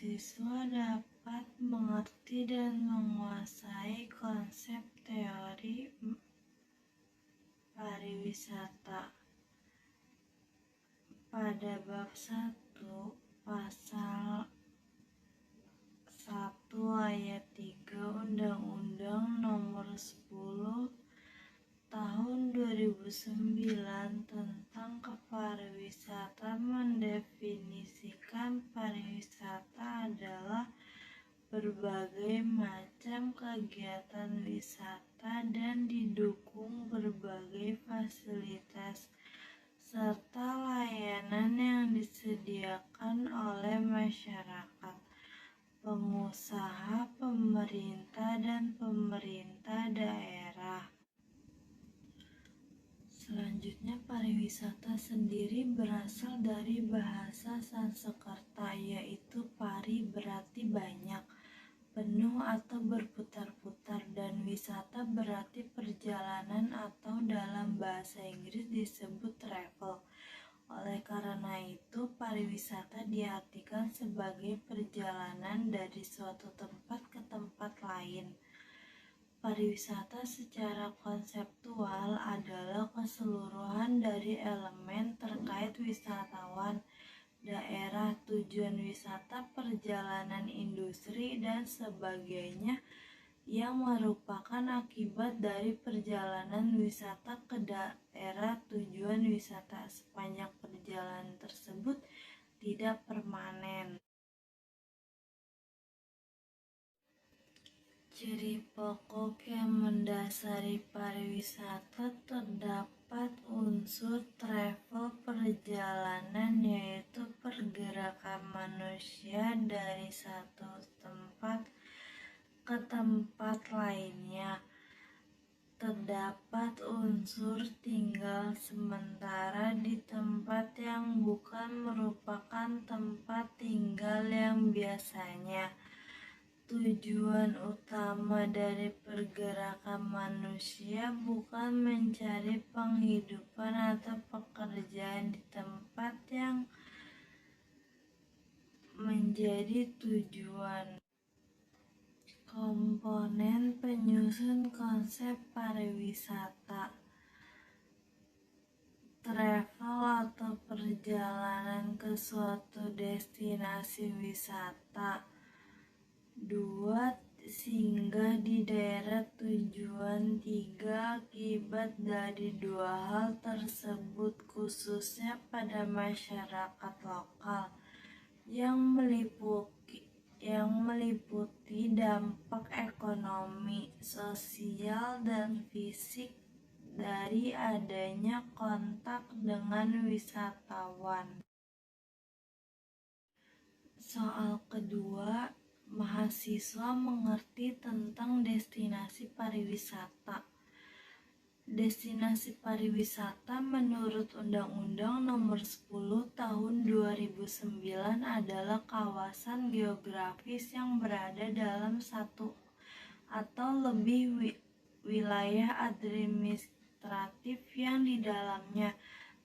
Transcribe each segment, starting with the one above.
mahasiswa dapat mengerti dan menguasai konsep teori pariwisata. Pada bab 1 pasal 1 ayat 3 Undang-Undang Nomor 10 Tahun 2009 tentang kepariwisata mendefinisikan pariwisata adalah berbagai macam kegiatan wisata dan didukung berbagai fasilitas serta layanan yang disediakan oleh masyarakat, pengusaha, pemerintah, dan pemerintah daerah. Selanjutnya, pariwisata sendiri berasal dari bahasa Sanskerta, yaitu pari berarti banyak, penuh atau berputar-putar, dan wisata berarti perjalanan atau dalam bahasa Inggris disebut travel. Oleh karena itu, pariwisata diartikan sebagai perjalanan dari suatu tempat ke tempat lain. Pariwisata secara konseptual adalah keseluruhan dari elemen terkait wisatawan, daerah tujuan wisata, perjalanan industri, dan sebagainya yang merupakan akibat dari perjalanan wisata ke daerah tujuan wisata. Sepanjang perjalanan tersebut tidak permanen. Ciri pokok yang mendasari pariwisata terdapat unsur travel perjalanan, yaitu pergerakan manusia dari satu tempat ke tempat lainnya. Terdapat unsur tinggal sementara di tempat yang bukan merupakan tempat tinggal yang biasanya. Tujuan utama dari pergerakan manusia bukan mencari penghidupan atau pekerjaan di tempat yang menjadi tujuan. Komponen penyusun konsep pariwisata. Travel atau perjalanan ke suatu destinasi wisata. 2. Singgah di daerah tujuan. 3. Akibat dari dua hal tersebut, khususnya pada masyarakat lokal, yang meliputi dampak ekonomi, sosial, dan fisik dari adanya kontak dengan wisatawan. Soal kedua, mahasiswa mengerti tentang destinasi pariwisata. Destinasi pariwisata menurut Undang-Undang Nomor 10 Tahun 2009 adalah kawasan geografis yang berada dalam satu atau lebih wilayah administratif yang di dalamnya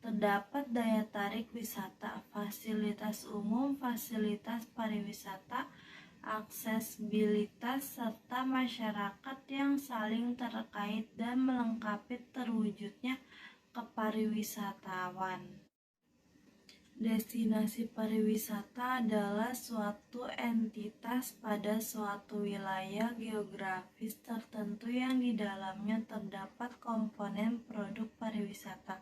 terdapat daya tarik wisata, fasilitas umum, fasilitas pariwisata, aksesibilitas, serta masyarakat yang saling terkait dan melengkapi terwujudnya kepariwisatawan. Destinasi pariwisata adalah suatu entitas pada suatu wilayah geografis tertentu yang di dalamnya terdapat komponen produk pariwisata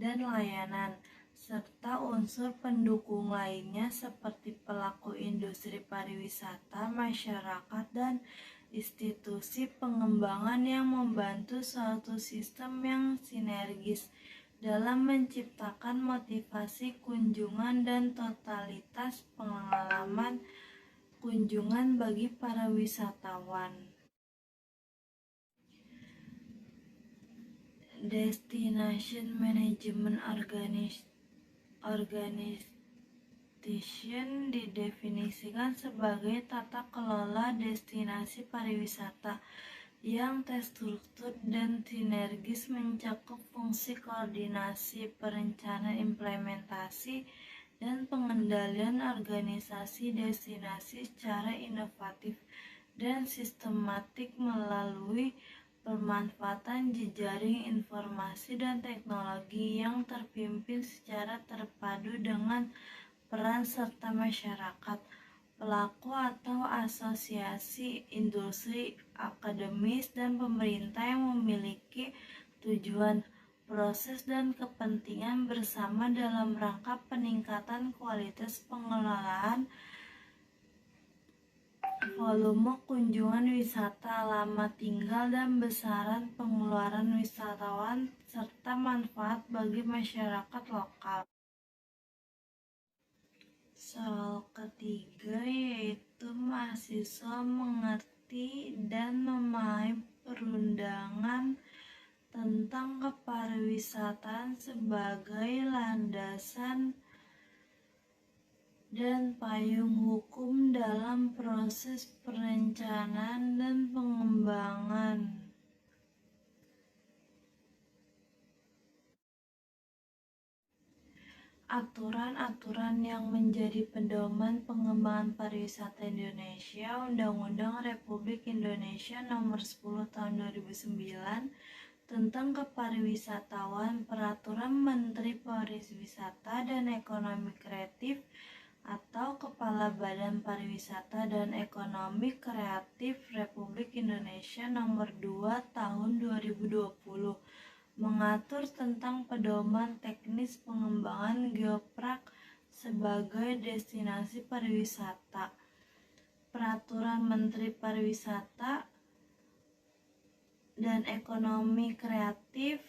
dan layanan, serta unsur pendukung lainnya seperti pelaku industri pariwisata, masyarakat, dan institusi pengembangan yang membantu suatu sistem yang sinergis dalam menciptakan motivasi kunjungan dan totalitas pengalaman kunjungan bagi para wisatawan. Destination Management Organization didefinisikan sebagai tata kelola destinasi pariwisata yang terstruktur dan sinergis, mencakup fungsi koordinasi, perencanaan, implementasi, dan pengendalian organisasi destinasi secara inovatif dan sistematik melalui pemanfaatan jejaring informasi dan teknologi yang terpimpin secara terpadu dengan peran serta masyarakat, pelaku atau asosiasi industri, akademis, dan pemerintah yang memiliki tujuan, proses, dan kepentingan bersama dalam rangka peningkatan kualitas pengelolaan, volume kunjungan wisata, lama tinggal, dan besaran pengeluaran wisatawan, serta manfaat bagi masyarakat lokal. Soal ketiga yaitu mahasiswa mengerti dan memahami perundangan tentang kepariwisataan sebagai landasan dan payung hukum dalam proses perencanaan dan pengembangan. Aturan-aturan yang menjadi pedoman pengembangan pariwisata Indonesia, Undang-Undang Republik Indonesia Nomor 10 Tahun 2009 tentang Kepariwisataan, Peraturan Menteri Pariwisata dan Ekonomi Kreatif atau Kepala Badan Pariwisata dan Ekonomi Kreatif Republik Indonesia Nomor 2 Tahun 2020 mengatur tentang pedoman teknis pengembangan geopark sebagai destinasi pariwisata. Peraturan Menteri Pariwisata dan Ekonomi Kreatif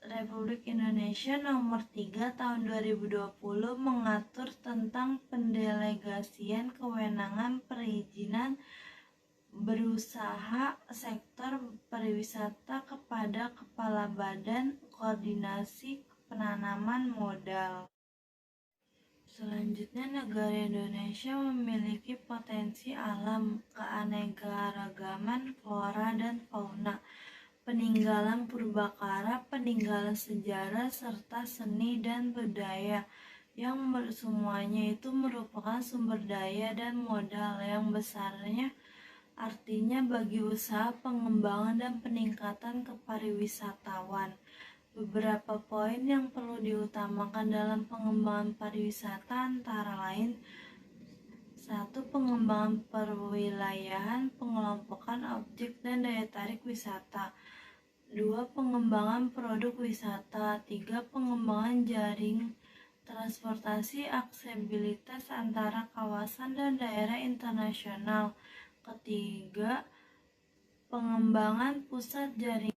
Republik Indonesia Nomor 3 Tahun 2020 mengatur tentang pendelegasian kewenangan perizinan berusaha sektor pariwisata kepada Kepala Badan Koordinasi Penanaman Modal. Selanjutnya, negara Indonesia memiliki potensi alam, keanekaragaman flora dan fauna, peninggalan purbakala, peninggalan sejarah, serta seni dan budaya yang semuanya itu merupakan sumber daya dan modal yang besarnya. Artinya bagi usaha pengembangan dan peningkatan kepariwisatawan. Beberapa poin yang perlu diutamakan dalam pengembangan pariwisata antara lain: 1. Pengembangan perwilayahan, pengelompokan objek dan daya tarik wisata. 2. Pengembangan produk wisata. 3. Pengembangan jaring transportasi, aksesibilitas antara kawasan dan daerah internasional. Ketiga, pengembangan pusat jaringan.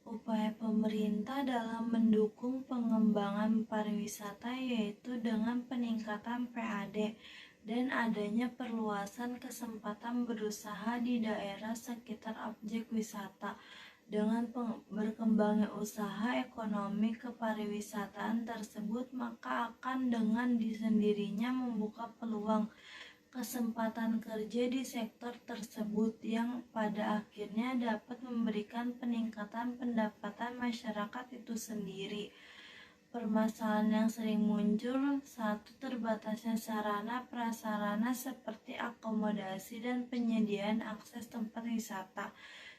Upaya pemerintah dalam mendukung pengembangan pariwisata yaitu dengan peningkatan PAD dan adanya perluasan kesempatan berusaha di daerah sekitar objek wisata. Dengan berkembangnya usaha ekonomi kepariwisataan tersebut, maka akan dengan sendirinya membuka peluang kesempatan kerja di sektor tersebut yang pada akhirnya dapat memberikan peningkatan pendapatan masyarakat itu sendiri. Permasalahan yang sering muncul: 1. Terbatasnya sarana prasarana seperti akomodasi dan penyediaan akses tempat wisata.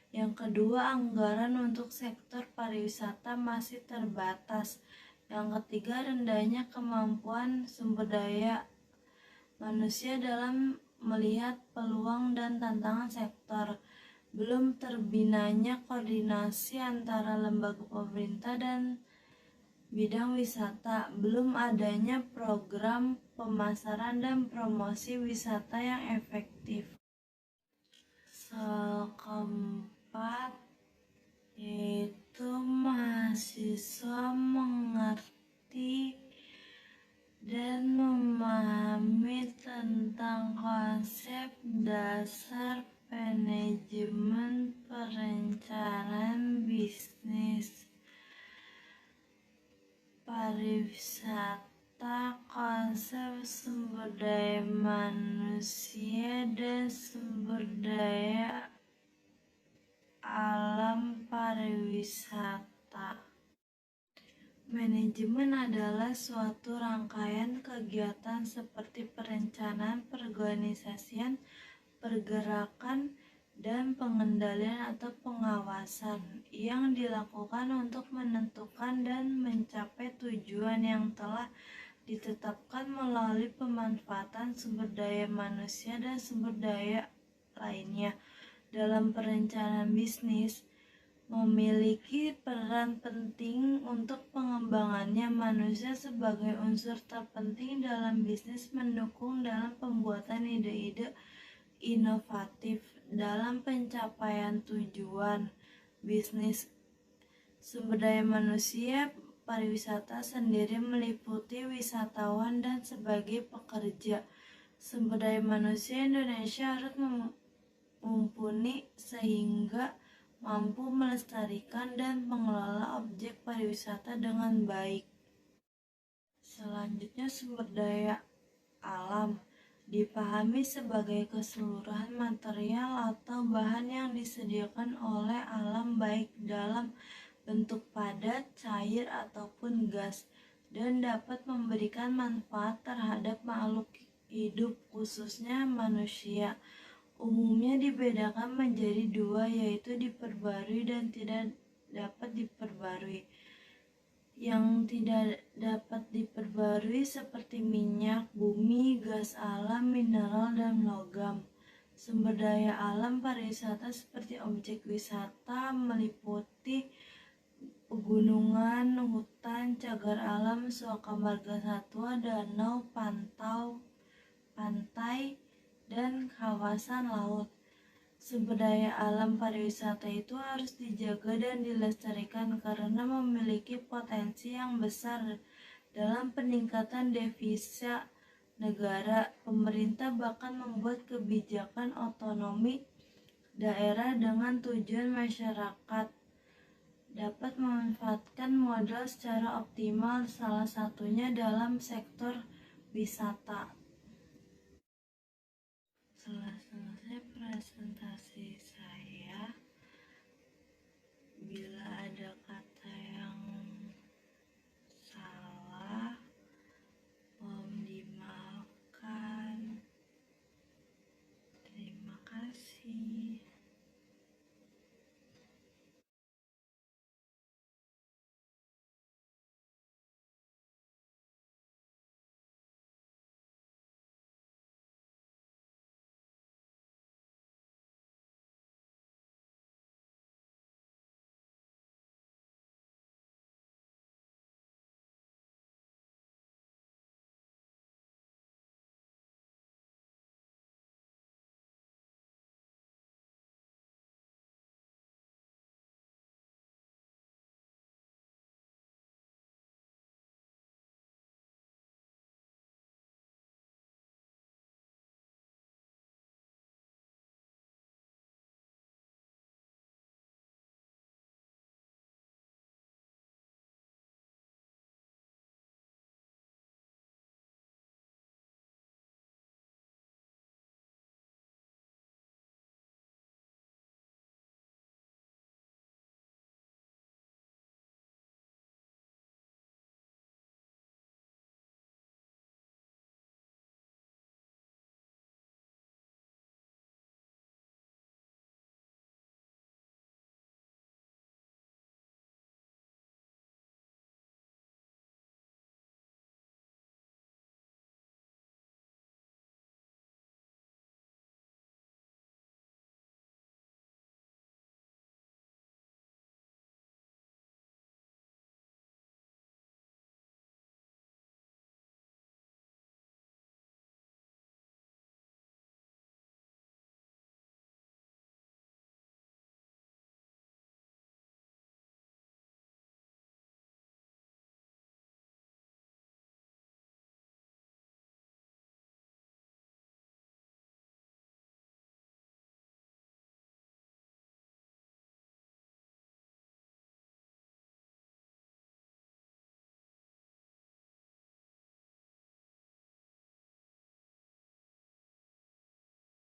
Yang kedua, anggaran untuk sektor pariwisata masih terbatas. Yang ketiga, rendahnya kemampuan sumber daya manusia dalam melihat peluang dan tantangan sektor. Belum terbinanya koordinasi antara lembaga pemerintah dan bidang wisata. Belum adanya program pemasaran dan promosi wisata yang efektif. Soal keempat yaitu mahasiswa mengerti dan memahami tentang konsep dasar manajemen perencanaan bisnis pariwisata, konsep sumber daya manusia dan sumber daya alam pariwisata. Manajemen adalah suatu rangkaian kegiatan seperti perencanaan, perorganisasian, pergerakan, dan pengendalian atau pengawasan yang dilakukan untuk menentukan dan mencapai tujuan yang telah ditetapkan melalui pemanfaatan sumber daya manusia dan sumber daya lainnya. Dalam perencanaan bisnis, memiliki peran penting untuk pengembangannya. Manusia sebagai unsur terpenting dalam bisnis mendukung dalam pembuatan ide-ide inovatif dalam pencapaian tujuan bisnis. Sumber daya manusia pariwisata sendiri meliputi wisatawan dan sebagai pekerja. Sumber daya manusia Indonesia harus mumpuni sehingga mampu melestarikan dan mengelola objek pariwisata dengan baik. Selanjutnya, sumber daya alam dipahami sebagai keseluruhan material atau bahan yang disediakan oleh alam baik dalam bentuk padat, cair, ataupun gas dan dapat memberikan manfaat terhadap makhluk hidup khususnya manusia. Umumnya dibedakan menjadi dua, yaitu diperbarui dan tidak dapat diperbarui. Yang tidak dapat diperbarui seperti minyak, bumi, gas alam, mineral, dan logam. Sumber daya alam pariwisata seperti objek wisata meliputi pegunungan, hutan, cagar alam, suaka margasatwa, danau, pantai, dan kawasan laut. Sumber daya alam pariwisata itu harus dijaga dan dilestarikan karena memiliki potensi yang besar dalam peningkatan devisa negara. Pemerintah bahkan membuat kebijakan otonomi daerah dengan tujuan masyarakat dapat memanfaatkan modal secara optimal, salah satunya dalam sektor wisata. Setelah selesai presentasi